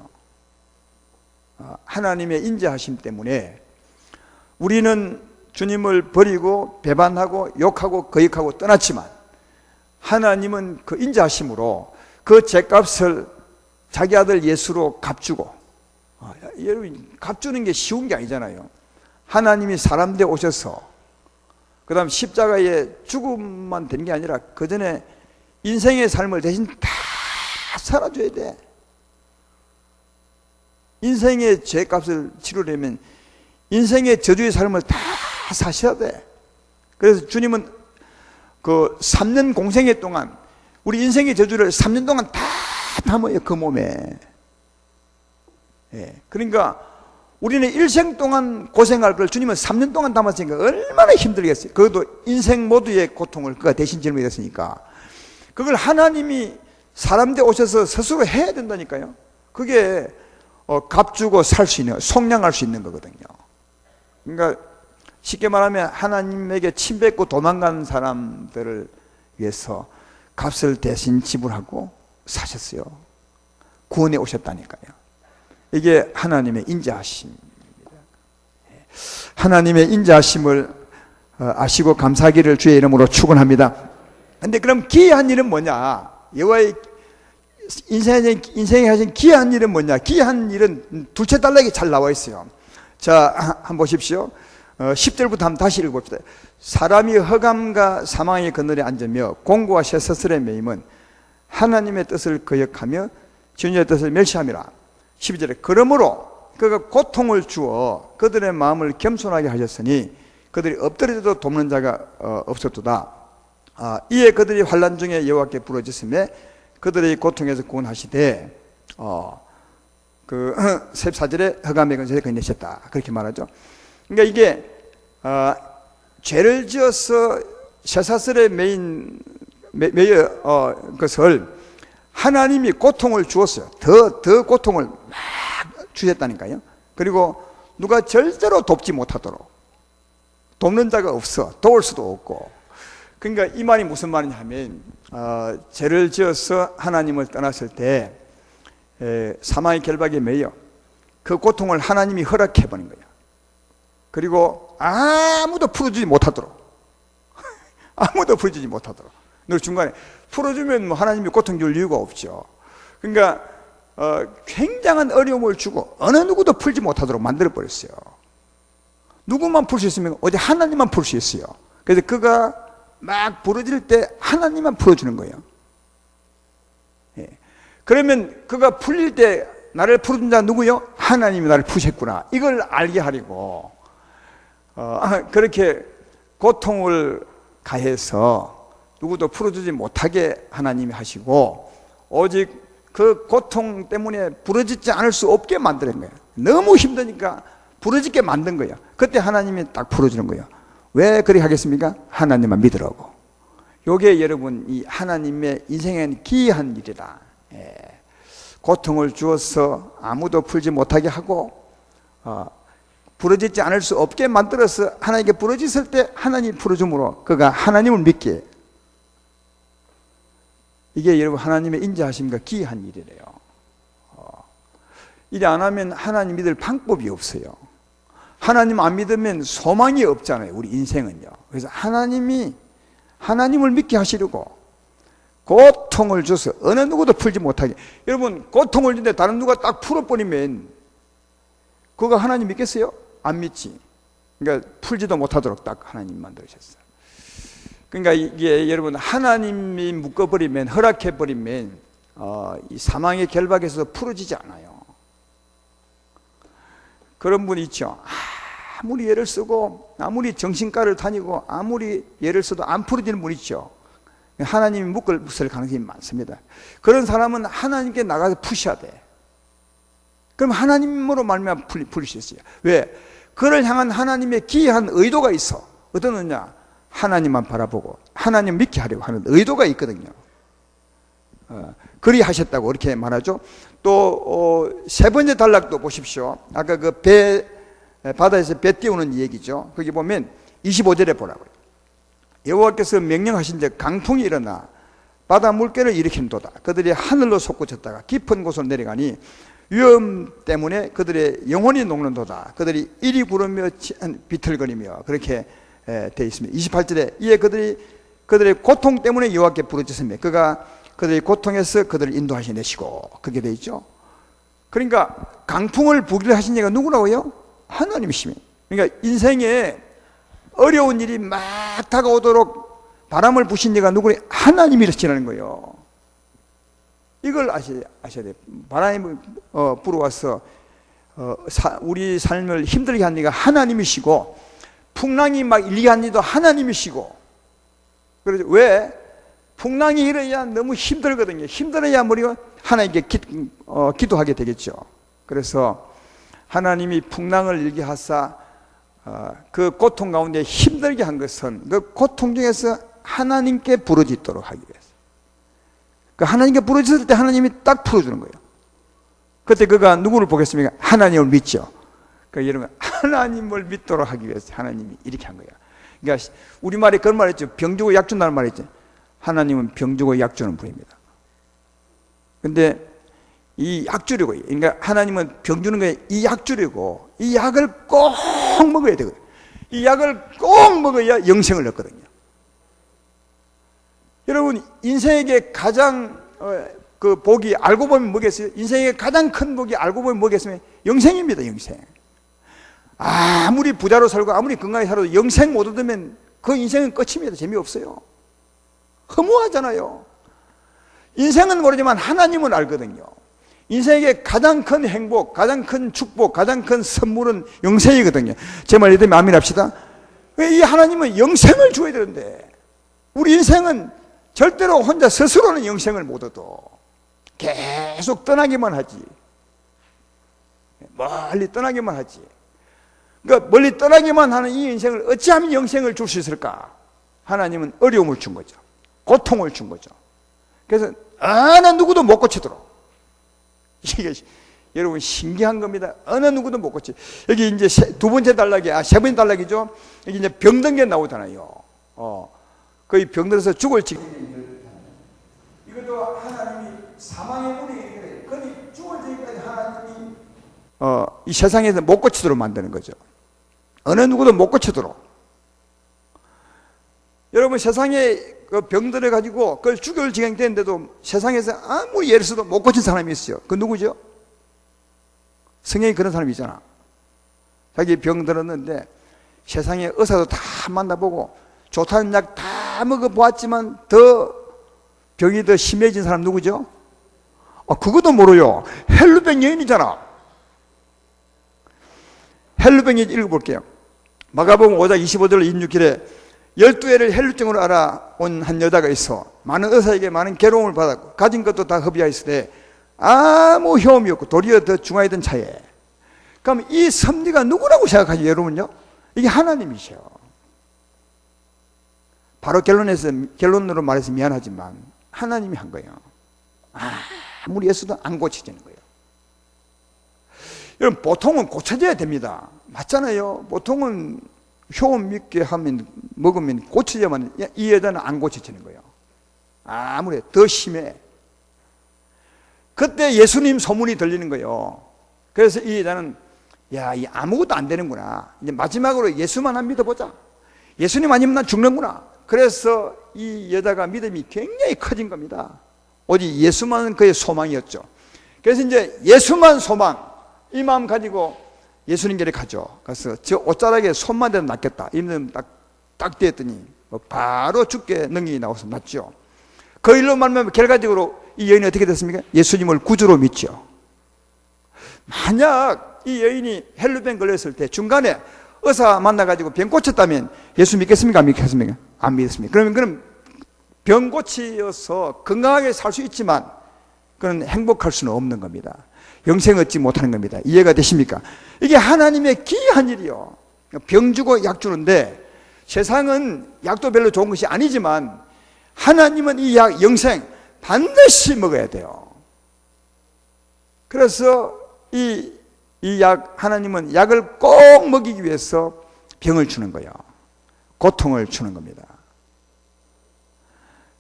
하나님의 인자하심 때문에 우리는 주님을 버리고 배반하고 욕하고 거역하고 떠났지만, 하나님은 그 인자하심으로 그 죄값을 자기 아들 예수로 값주고, 여러분 값주는 게 쉬운 게 아니잖아요. 하나님이 사람 돼 오셔서 그 다음 십자가의 죽음만 되는 게 아니라 그 전에 인생의 삶을 대신 다 살아줘야 돼. 인생의 죄값을 치르려면 인생의 저주의 삶을 다 사셔야 돼. 그래서 주님은 그 3년 공생애 동안 우리 인생의 저주를 3년 동안 다 담아요, 그 몸에. 예. 그러니까 우리는 일생 동안 고생할 걸 주님은 3년 동안 담았으니까 얼마나 힘들겠어요. 그것도 인생 모두의 고통을 그가 대신 짊어졌으니까. 그걸 하나님이 사람 돼 오셔서 스스로 해야 된다니까요. 그게 값주고 살 수 있는, 속량할 수 있는 거거든요. 그러니까 쉽게 말하면 하나님에게 침뱉고 도망간 사람들을 위해서 값을 대신 지불하고 사셨어요. 구원해 오셨다니까요. 이게 하나님의 인자하심입니다. 하나님의 인자하심을 아시고 감사하기를 주의 이름으로 축원합니다. 근데 그럼 기이한 일은 뭐냐? 여호와의 인생에 하신 기이한 일은 뭐냐? 기이한 일은 둘째 단락에 잘 나와 있어요. 자, 한번 보십시오. 10절부터 한번 다시 읽어봅시다. 사람이 허감과 사망의 그늘에 앉으며 공고와 쇠사슬에 매임은 하나님의 뜻을 거역하며 주님의 뜻을 멸시함이라. 12절에 그러므로 그가 고통을 주어 그들의 마음을 겸손하게 하셨으니 그들이 엎드려도 돕는 자가 없었도다. 이에 그들이 환난 중에 여호와께 부르짖음에 그들의 고통에서 구원하시되 그 14절에 허감의 근세에 건네셨다. 그렇게 말하죠. 그러니까 이게 죄를 지어서 쇠사슬에 매여 것을 하나님이 고통을 주었어요. 더 고통을 막 주셨다니까요. 그리고 누가 절대로 돕지 못하도록, 돕는 자가 없어, 도울 수도 없고. 그러니까 이 말이 무슨 말이냐 하면 죄를 지어서 하나님을 떠났을 때 사망의 결박에 매여 그 고통을 하나님이 허락해버린 거예요. 그리고 아무도 풀어주지 못하도록 아무도 풀어주지 못하도록. 늘 중간에 풀어주면 뭐 하나님이 고통 줄 이유가 없죠. 그러니까 굉장한 어려움을 주고 어느 누구도 풀지 못하도록 만들어버렸어요. 누구만 풀 수 있으면 어디 하나님만 풀 수 있어요. 그래서 그가 막 부러질 때 하나님만 풀어주는 거예요. 예. 그러면 그가 풀릴 때 나를 풀어준 자 누구요? 하나님이 나를 푸셨구나. 이걸 알게 하려고 그렇게 고통을 가해서 누구도 풀어주지 못하게 하나님이 하시고 오직 그 고통 때문에 부러지지 않을 수 없게 만드는 거예요. 너무 힘드니까 부러지게 만든 거예요. 그때 하나님이 딱 풀어주는 거예요. 왜 그렇게 하겠습니까? 하나님만 믿으라고. 요게 여러분 이 하나님의 인생엔 기이한 일이다. 고통을 주어서 아무도 풀지 못하게 하고 부러지지 않을 수 없게 만들어서 하나님께 부러졌을 때 하나님이 풀어줌으로 그가 하나님을 믿게. 이게 여러분 하나님의 인자하심과 기이한 일이래요. 이래 안 하면 하나님 믿을 방법이 없어요. 하나님 안 믿으면 소망이 없잖아요. 우리 인생은요. 그래서 하나님을 믿게 하시려고 고통을 줘서 어느 누구도 풀지 못하게. 여러분 고통을 주는데 다른 누가 딱 풀어버리면 그거 하나님 믿겠어요? 안 믿지. 그러니까 풀지도 못하도록 딱 하나님 만들으셨어요. 그러니까 이게 여러분 하나님이 묶어버리면, 허락해버리면 이 사망의 결박에서 풀어지지 않아요. 그런 분이 있죠. 아무리 애를 쓰고 아무리 정신과를 다니고 아무리 애를 써도 안 풀어지는 분 있죠. 하나님이 묶을 가능성이 많습니다. 그런 사람은 하나님께 나가서 푸셔야 돼. 그럼 하나님으로 말미암아 풀릴 수 있어요. 왜? 그를 향한 하나님의 기이한 의도가 있어. 어떤 의도냐? 하나님만 바라보고 하나님 믿게 하려고 하는 의도가 있거든요. 그리 하셨다고 이렇게 말하죠. 또 세 번째 단락도 보십시오. 아까 그 바다에서 배 띄우는 얘기죠. 거기 보면 25절에 보라고요. 여호와께서 명령하신즉 강풍이 일어나 바다 물결을 일으킨도다. 그들이 하늘로 솟구쳤다가 깊은 곳으로 내려가니 위험 때문에 그들의 영혼이 녹는도다. 그들이 이리 구르며 비틀거리며 그렇게 되어 있습니다. 28절에 이에 그들의 고통 때문에 여호와께 부르짖으며 그가 그들의 고통에서 그들을 인도하시내시고 그렇게 되어 있죠. 그러니까 강풍을 부기를 하신 이가 누구라고요? 하나님이십니다. 그러니까 인생에 어려운 일이 막 다가오도록 바람을 부신 이가 누구냐? 하나님이라는 거예요. 이걸 아셔야 돼요. 바람이 불어와서 우리 삶을 힘들게 한 이가 하나님이시고, 풍랑이 막 일게 한 이도 하나님이시고. 그래서 왜? 풍랑이 일어야 너무 힘들거든요. 힘들어야 우리가 하나님께 기도하게 되겠죠. 그래서 하나님이 풍랑을 일게 하사 그 고통 가운데 힘들게 한 것은 그 고통 중에서 하나님께 부르짖도록 하기 위해서. 그 하나님께 부르짖을 때 하나님이 딱 풀어주는 거예요. 그때 그가 누구를 보겠습니까? 하나님을 믿죠. 그러니까 여러분, 하나님을 믿도록 하기 위해서 하나님이 이렇게 한 거예요. 그러니까 우리말에 그런 말 있죠. 병 주고 약 준다는 말 있죠. 하나님은 병 주고 약 주는 분입니다. 근데 이 약 주려고, 그러니까 하나님은 병 주는 거에 이 약 주려고 이 약을 꼭 먹어야 되거든요. 이 약을 꼭 먹어야 영생을 얻거든요. 여러분, 인생에게 가장 그 복이 알고 보면 뭐겠어요? 인생의 가장 큰 복이 알고 보면 뭐겠어요? 영생입니다. 영생. 아무리 부자로 살고 아무리 건강하게 살아도 영생 못 얻으면 그 인생은 끝입니다. 재미없어요. 허무하잖아요. 인생은 모르지만 하나님은 알거든요. 인생의 가장 큰 행복, 가장 큰 축복, 가장 큰 선물은 영생이거든요. 제 말 이대로 아멘합시다. 이 하나님은 영생을 줘야 되는데 우리 인생은 절대로 혼자 스스로는 영생을 못 얻어. 계속 떠나기만 하지. 멀리 떠나기만 하지. 그러니까 멀리 떠나기만 하는 이 인생을 어찌하면 영생을 줄 수 있을까? 하나님은 어려움을 준 거죠. 고통을 준 거죠. 그래서 어느 누구도 못 고치도록. 이게 여러분 신기한 겁니다. 어느 누구도 못 고치. 여기 이제 두 번째 단락이, 세 번째 단락이죠. 여기 이제 병든 게 나오잖아요. 거의 병들어서 죽을 지경에 이것도 하나님이 사망의 문에 거의 죽을 지경까지 하나님이 이 세상에서 못 고치도록 만드는 거죠. 어느 누구도 못 고치도록. 여러분, 세상에 그 병들어 가지고 그걸 죽을 지경 되는데도 세상에서 아무리 예를 써도 못 고친 사람이 있어요. 그 누구죠? 성경에 그런 사람이 있잖아. 자기 병 들었는데 세상에 의사도 다 만나보고 좋다는 약 다 먹어보았지만 더 병이 더 심해진 사람 누구죠? 그것도 모르요. 헬루병 여인이잖아. 헬루병 여인 읽어볼게요. 마가복음 5장 25절 26절에 12해를 헬루증으로 알아온 한 여자가 있어 많은 의사에게 많은 괴로움을 받았고 가진 것도 다 허비하였으되 아무 효험이 없고 도리어 더 중하였던 차에. 그럼 이 섭리가 누구라고 생각하죠, 여러분요? 이게 하나님이셔. 바로 결론으로 말해서 미안하지만 하나님이 한 거예요. 아무리 애써도 안 고쳐지는 거예요. 여러분, 보통은 고쳐져야 됩니다. 맞잖아요. 보통은 효험 믿게 하면 먹으면 고쳐져야만, 이 여자는 안 고쳐지는 거예요. 아무리 더 심해. 그때 예수님 소문이 들리는 거예요. 그래서 이 여자는 이 아무것도 안 되는구나. 이제 마지막으로 예수만 한 믿어보자. 예수님 아니면 난 죽는구나. 그래서 이 여자가 믿음이 굉장히 커진 겁니다. 오직 예수만 그의 소망이었죠. 그래서 이제 예수만 소망, 이 마음 가지고 예수님 곁에 가죠. 가서 저 옷자락에 손만 대도 낫겠다. 이름 딱 떼었더니 바로 죽게 능력이 나와서 낫죠. 그 일로 말하면 결과적으로 이 여인이 어떻게 됐습니까? 예수님을 구주로 믿죠. 만약 이 여인이 헬루병 걸렸을 때 중간에 의사 만나가지고 병 고쳤다면 예수 믿겠습니까? 안 믿겠습니까? 안 믿습니다. 그럼 병 고치어서 건강하게 살 수 있지만 그는 행복할 수는 없는 겁니다. 영생 얻지 못하는 겁니다. 이해가 되십니까? 이게 하나님의 기이한 일이요. 병 주고 약 주는데 세상은 약도 별로 좋은 것이 아니지만 하나님은 이 약, 영생 반드시 먹어야 돼요. 그래서 이 약, 하나님은 약을 꼭 먹이기 위해서 병을 주는 거예요. 고통을 주는 겁니다.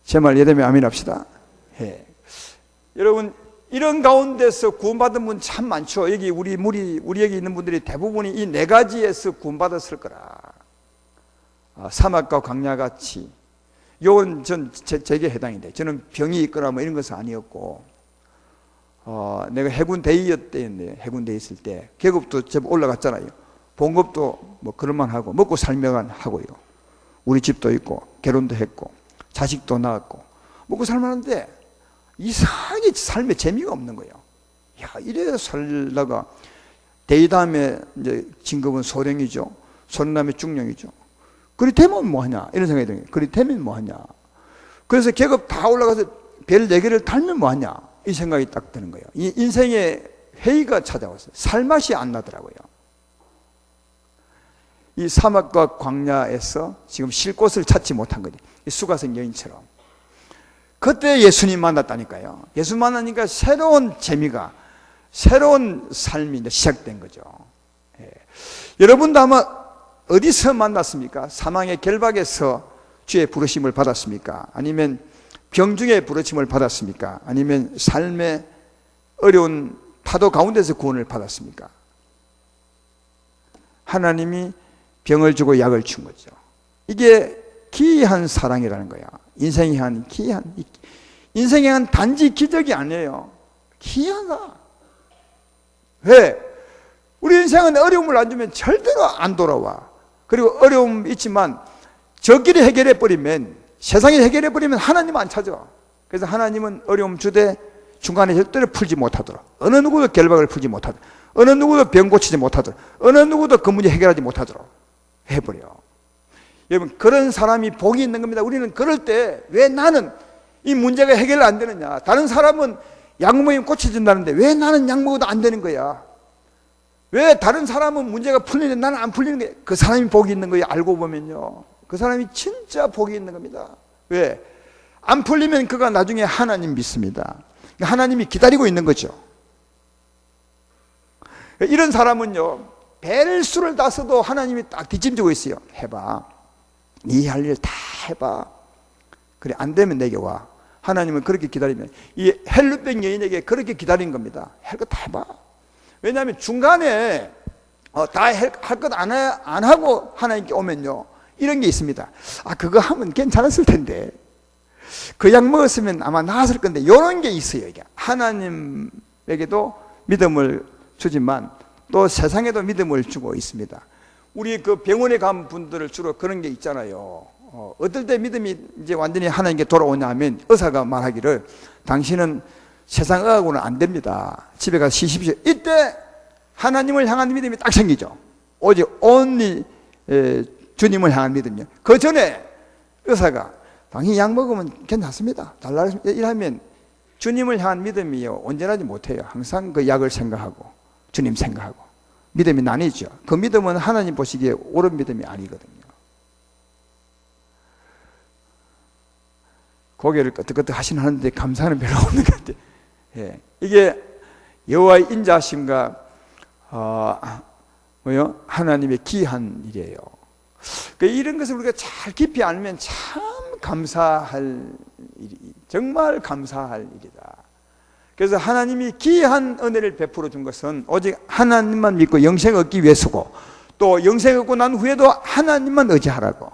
제 말 이해되면 아멘 합시다. 여러분, 이런 가운데서 구원받은 분 참 많죠. 여기 우리에게 있는 분들이 대부분이 이 네 가지에서 구원받았을 거라. 사막과 광야같이. 요건 제게 해당이 돼. 저는 병이 있거나 뭐 이런 것은 아니었고, 내가 해군 대위였대는데 해군 대위 있을 때 계급도 제법 올라갔잖아요. 봉급도 뭐 그럴만 하고 먹고 살만 하고요. 우리 집도 있고 결혼도 했고 자식도 낳았고 먹고 살만한데 이상하게 삶에 재미가 없는 거예요. 야, 이래 살다가 대위 다음에 이제 진급은 소령이죠. 소령 다음에 중령이죠. 그리 되면 뭐하냐 이런 생각이 드는 거예요. 그리 되면 뭐하냐. 그래서 계급 다 올라가서 별 4개를 달면 뭐하냐 이 생각이 딱 드는 거예요. 이 인생의 회의가 찾아왔어요. 살맛이 안 나더라고요. 이 사막과 광야에서 지금 쉴 곳을 찾지 못한 거지. 이 수가성 여인처럼. 그때 예수님 만났다니까요. 예수 만나니까 새로운 재미가, 새로운 삶이 이제 시작된 거죠. 예. 여러분도 아마 어디서 만났습니까? 사망의 결박에서 주의 부르심을 받았습니까? 아니면 병중의 부르심을 받았습니까? 아니면 삶의 어려운 파도 가운데서 구원을 받았습니까? 하나님이 병을 주고 약을 준 거죠. 이게 기이한 사랑이라는 거야. 인생이 한 기이한, 인생이 한 단지 기적이 아니에요. 기이하다. 왜? 우리 인생은 어려움을 안 주면 절대로 안 돌아와. 그리고 어려움 있지만 저끼리 해결해 버리면, 세상이 해결해 버리면 하나님 안 찾아. 그래서 하나님은 어려움 주되 중간에 절대로 풀지 못하도록, 어느 누구도 결박을 풀지 못하도록, 어느 누구도 병 고치지 못하도록, 어느 누구도 그 문제 해결하지 못하도록 해버려. 여러분, 그런 사람이 복이 있는 겁니다. 우리는 그럴 때 왜 나는 이 문제가 해결 안 되느냐. 다른 사람은 약 먹으면 고쳐진다는데 왜 나는 약 먹어도 안 되는 거야. 왜 다른 사람은 문제가 풀리는데 나는 안 풀리는 거야. 그 사람이 복이 있는 거예요. 알고 보면요, 그 사람이 진짜 복이 있는 겁니다. 왜? 안 풀리면 그가 나중에 하나님 믿습니다. 하나님이 기다리고 있는 거죠. 이런 사람은요, 벨수를 다 써도 하나님이 딱 뒷짐지고 있어요. 해봐. 네 할 일 다 해봐. 그래, 안 되면 내게 와. 하나님은 그렇게 기다리면, 이 헬룻병 여인에게 그렇게 기다린 겁니다. 할 것 다 해봐. 왜냐하면 중간에 다 할 것 안 하고 하나님께 오면요, 이런 게 있습니다. 아, 그거 하면 괜찮았을 텐데, 그 약 먹었으면 아마 나았을 건데, 이런 게 있어요. 이게 하나님에게도 믿음을 주지만 또 세상에도 믿음을 주고 있습니다. 우리 그 병원에 간 분들을 주로 그런 게 있잖아요. 어떨 때 믿음이 이제 완전히 하나님께 돌아오냐 하면, 의사가 말하기를 당신은 세상 의학으로는 안 됩니다. 집에 가서 쉬십시오. 이때 하나님을 향한 믿음이 딱 생기죠. 오직 only 주님을 향한 믿음이요. 그 전에 의사가 당신이 약 먹으면 괜찮습니다. 달라졌습니다. 이러면 주님을 향한 믿음이요, 온전하지 못해요. 항상 그 약을 생각하고 주님 생각하고. 믿음이 나뉘죠. 그 믿음은 하나님 보시기에 옳은 믿음이 아니거든요. 고개를 끄덕끄덕 하시는데 감사는 별로 없는 것 같아요. 예. 이게 여호와의 인자하심과 하나님의 기이한 일이에요. 이런 것을 우리가 잘 깊이 알면 참 감사할 일이, 정말 감사할 일이다. 그래서 하나님이 기이한 은혜를 베풀어 준 것은 오직 하나님만 믿고 영생 얻기 위해서고, 또 영생 얻고 난 후에도 하나님만 의지하라고.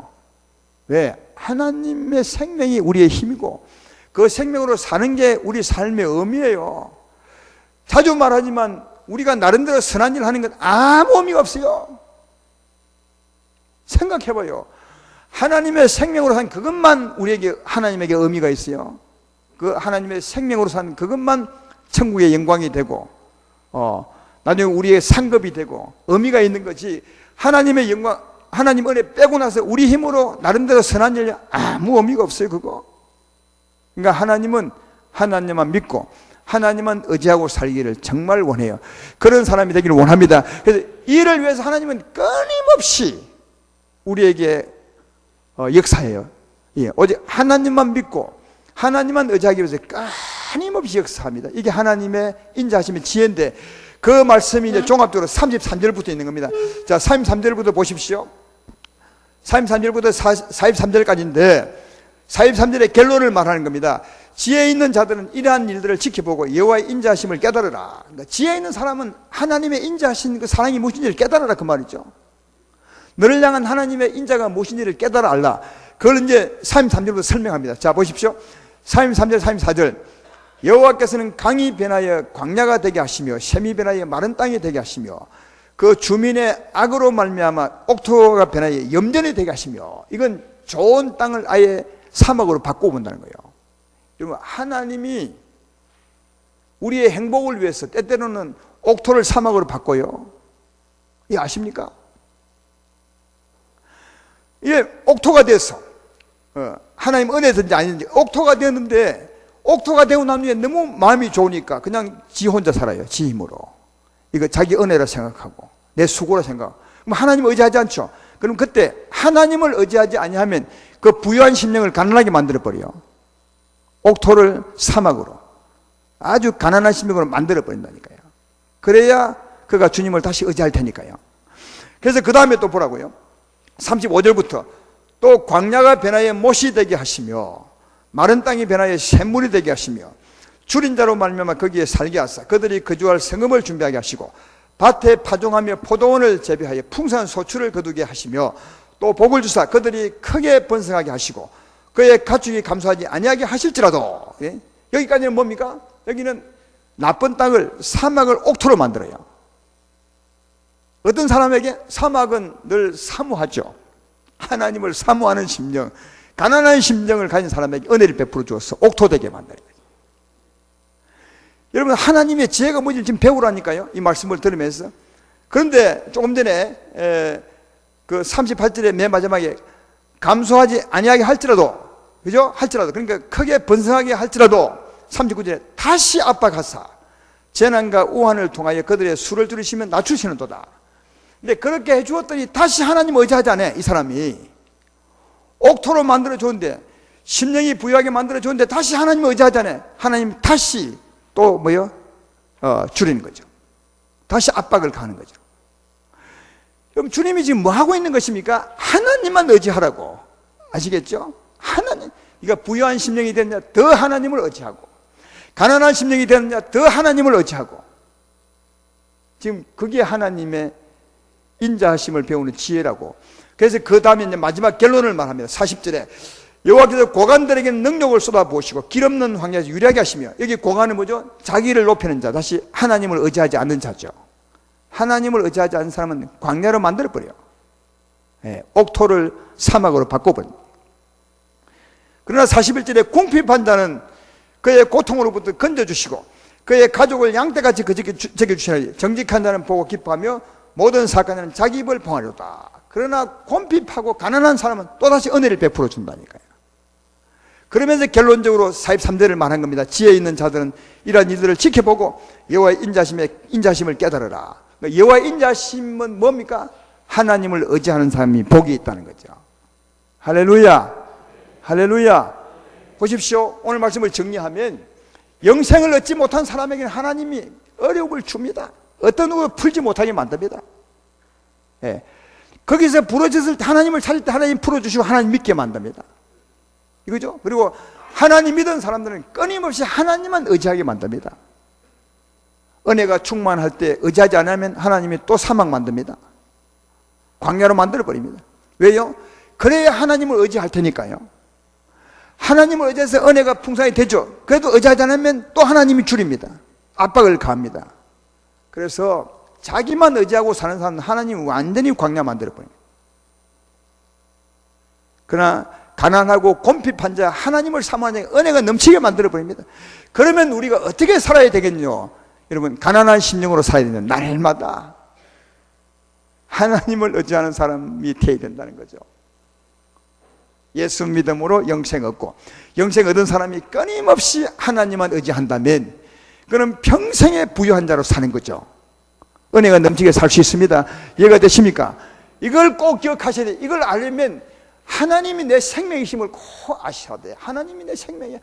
왜? 하나님의 생명이 우리의 힘이고 그 생명으로 사는 게 우리 삶의 의미예요. 자주 말하지만 우리가 나름대로 선한 일을 하는 건 아무 의미가 없어요. 생각해봐요. 하나님의 생명으로 산 그것만 우리에게, 하나님에게 의미가 있어요. 그 하나님의 생명으로 산 그것만 천국의 영광이 되고 나중에 우리의 상급이 되고 의미가 있는 거지, 하나님의 영광, 하나님 은혜 빼고 나서 우리 힘으로 나름대로 선한 일 아무 의미가 없어요. 그거. 그러니까 하나님은 하나님만 믿고 하나님만 의지하고 살기를 정말 원해요. 그런 사람이 되기를 원합니다. 그래서 이를 위해서 하나님은 끊임없이 우리에게 역사해요. 예, 오직 하나님만 믿고 하나님만 의지하기 위해서 끊임없이 역사합니다. 이게 하나님의 인자하심의 지혜인데, 그 말씀이 이제 종합적으로 33절부터 있는 겁니다. 자, 33절부터 보십시오. 33절부터 43절까지인데 43절의 결론을 말하는 겁니다. 지혜 있는 자들은 이러한 일들을 지켜보고 여호와의 인자하심을 깨달으라. 그러니까 지혜 있는 사람은 하나님의 인자하신 그 사랑이 무엇인지를 깨달으라, 그 말이죠. 너를 향한 하나님의 인자가 무엇인지를 깨달아 알라. 그걸 이제 33절부터 설명합니다. 자, 보십시오. 33절, 34절. 여호와께서는 강이 변하여 광야가 되게 하시며 샘이 변하여 마른 땅이 되게 하시며 그 주민의 악으로 말미암아 옥토가 변하여 염전이 되게 하시며, 이건 좋은 땅을 아예 사막으로 바꿔본다는 거예요. 여러분, 하나님이 우리의 행복을 위해서 때때로는 옥토를 사막으로 바꿔요. 이거 아십니까? 이게 옥토가 돼서 하나님 은혜든지 아닌지 옥토가 되는데, 옥토가 되고 난 후에 너무 마음이 좋으니까 그냥 지 혼자 살아요. 지 힘으로. 이거 자기 은혜라 생각하고 내 수고라 생각하고. 그럼 하나님 의지하지 않죠. 그럼 그때 하나님을 의지하지 아니하면 그 부유한 심령을 가난하게 만들어버려요. 옥토를 사막으로, 아주 가난한 심령으로 만들어버린다니까요. 그래야 그가 주님을 다시 의지할 테니까요. 그래서 그 다음에 또 보라고요. 35절부터 또 광야가 변하여 못이 되게 하시며 마른 땅이 변하여 샘물이 되게 하시며 줄인 자로 말미암아 거기에 살게 하사 그들이 거주할 성읍을 준비하게 하시고 밭에 파종하며 포도원을 재배하여 풍성한 소출을 거두게 하시며 또 복을 주사 그들이 크게 번성하게 하시고 그의 가축이 감소하지 아니하게 하실지라도, 예? 여기까지는 뭡니까? 여기는 나쁜 땅을, 사막을 옥토로 만들어요. 어떤 사람에게 사막은 늘 사모하죠. 하나님을 사모하는 심령, 가난한 심령을 가진 사람에게 은혜를 베풀어 주어서 옥토되게 만들어요. 여러분, 하나님의 지혜가 뭔지 지금 배우라니까요, 이 말씀을 들으면서. 그런데 조금 전에 그 38절의 맨 마지막에 감소하지 아니하게 할지라도, 그죠? 할지라도, 그러니까 크게 번성하게 할지라도 39절에 다시 압박하사 재난과 우환을 통하여 그들의 수를 줄이시면 낮추시는도다. 근데 그렇게 해주었더니 다시 하나님 의지하지 않아. 이 사람이 옥토로 만들어줬는데, 심령이 부유하게 만들어줬는데 다시 하나님 의지하지 않아. 하나님 다시 또 뭐요? 줄이는 거죠. 다시 압박을 가하는 거죠. 그럼 주님이 지금 뭐 하고 있는 것입니까? 하나님만 의지하라고. 아시겠죠? 하나님. 그러니까 부유한 심령이 되느냐 더 하나님을 의지하고, 가난한 심령이 되느냐 더 하나님을 의지하고. 지금 그게 하나님의 인자하심을 배우는 지혜라고. 그래서 그 다음에 이제 마지막 결론을 말합니다. 40절에 여호와께서 고관들에게 능력을 쏟아부으시고 길 없는 황야에서 유리하게 하시며, 여기 고관은 뭐죠? 자기를 높이는 자, 다시 하나님을 의지하지 않는 자죠. 하나님을 의지하지 않는 사람은 광야로 만들어버려요. 예, 옥토를 사막으로 바꿔버립니다. 그러나 41절에 궁핍한 자는 그의 고통으로부터 건져주시고 그의 가족을 양떼같이 적여주시나니 정직한 자는 보고 기뻐하며 모든 사악한 자기 입을 봉하려다. 그러나 곤핍하고 가난한 사람은 또다시 은혜를 베풀어 준다니까요. 그러면서 결론적으로 43절을 말한 겁니다. 지혜 있는 자들은 이러한 일들을 지켜보고 여호와의 인자심을 깨달으라. 여호와의 인자심은 뭡니까? 하나님을 의지하는 사람이 복이 있다는 거죠. 할렐루야, 할렐루야. 보십시오. 오늘 말씀을 정리하면 영생을 얻지 못한 사람에게는 하나님이 어려움을 줍니다. 어떤 누구 풀지 못하게 만듭니다. 예. 거기서 부러졌을 때, 하나님을 찾을 때 하나님 풀어주시고 하나님 믿게 만듭니다. 이거죠. 그리고 하나님 믿은 사람들은 끊임없이 하나님만 의지하게 만듭니다. 은혜가 충만할 때 의지하지 않으면 하나님이 또 사막 만듭니다. 광야로 만들어버립니다. 왜요? 그래야 하나님을 의지할 테니까요. 하나님을 의지해서 은혜가 풍성하게 되죠. 그래도 의지하지 않으면 또 하나님이 줄입니다. 압박을 가합니다. 그래서 자기만 의지하고 사는 사람은 하나님이 완전히 광야 만들어버립니다. 그러나 가난하고 곤핍한 자, 하나님을 사모하는 자, 은혜가 넘치게 만들어버립니다. 그러면 우리가 어떻게 살아야 되겠뇨? 여러분, 가난한 심령으로 살아야 되는, 날마다 하나님을 의지하는 사람이 되어야 된다는 거죠. 예수 믿음으로 영생 얻고, 영생 얻은 사람이 끊임없이 하나님만 의지한다면 그는 평생의 부유한 자로 사는 거죠. 은혜가 넘치게 살 수 있습니다. 이해가 되십니까? 이걸 꼭 기억하셔야 돼요. 이걸 알려면 하나님이 내 생명이심을 꼭 아셔야 돼요. 하나님이 내 생명이야.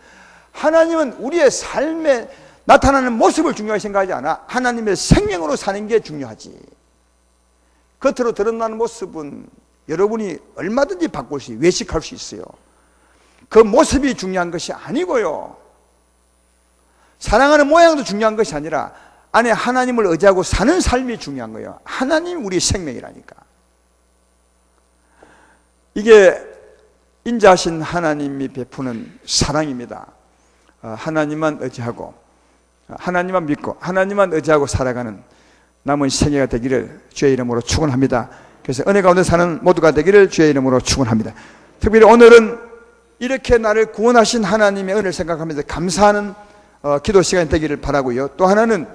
하나님은 우리의 삶에 나타나는 모습을 중요하게 생각하지 않아. 하나님의 생명으로 사는 게 중요하지. 겉으로 드러나는 모습은 여러분이 얼마든지 바꿀 수, 외식할 수 있어요. 그 모습이 중요한 것이 아니고요. 사랑하는 모양도 중요한 것이 아니라 안에 하나님을 의지하고 사는 삶이 중요한 거예요. 하나님 우리 생명이라니까. 이게 인자하신 하나님이 베푸는 사랑입니다. 하나님만 의지하고, 하나님만 믿고, 하나님만 의지하고 살아가는 남은 생애가 되기를 주의 이름으로 축원합니다. 그래서 은혜 가운데 사는 모두가 되기를 주의 이름으로 축원합니다. 특별히 오늘은 이렇게 나를 구원하신 하나님의 은혜를 생각하면서 감사하는 기도 시간이 되기를 바라고요. 또 하나는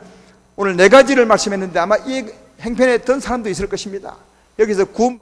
오늘 4가지를 말씀했는데 아마 이 행편에 했던 사람도 있을 것입니다. 여기서 구원